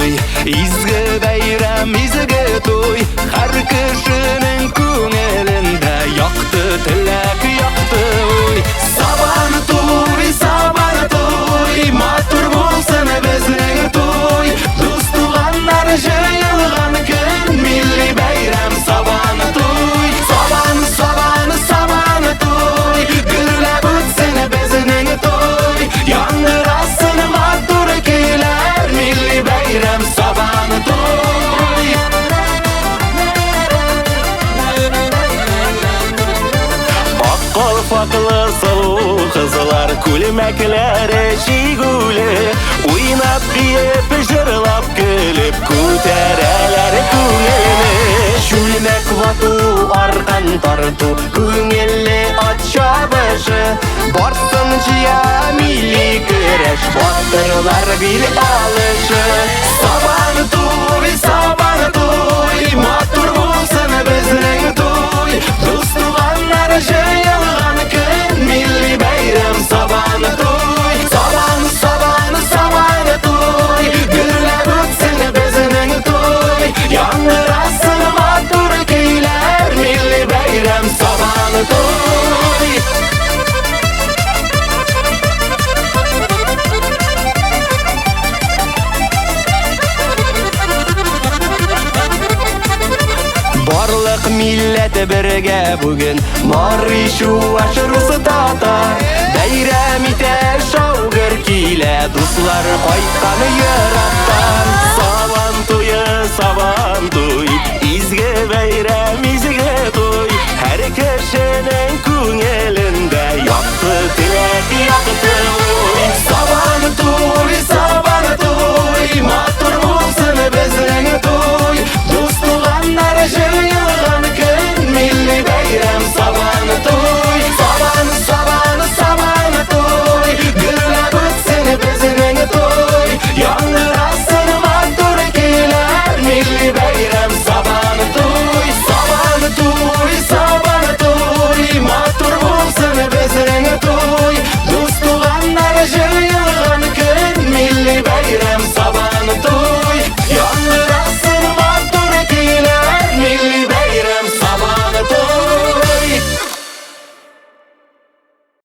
to'y, izgi bayram, izgi to'y, har kishining ko'nglida yoqdi tilak, yoqdi o'y. Sabon to'y, matur bo'lsin bizning to'y, do'st tuganlar yig'ilgan kun, milliy bayram sabon to'y. Sabon to'y, gullab o'tsin bizning to'y, yangrasin matur kuylar, milliy bayram sabon to'y. Qalfaqlı soluq qızlar, kulmaklari chiguli, o'ynab biyib jırlab kulib ko'taralar ko'nglini. Shulmak vatu arqan tortu, ko'ngilli ot shabashi, borsin jiya milliy kurash, botirlar bir olishi. Sabon to'y, matur bo'lsin bizning to'y, do'st tuganlar yig'ilgan kun, milliy bayram sabon to'y. Sabon to'y, gullab o'tsin bizning to'y, yangrasin matur kuylar, milliy bayram sabon to'y. Barliq millat birga bugun, Morishu ashrusi tatar, bayram etar shovg'ir kiyla, do'stlar qaytgan yiroqdan. Sabon to'y, izgi bayram, izgi to'y, har kishining ko'nglida yoqdi tilak, yoqdi o'y. Sabon to'y,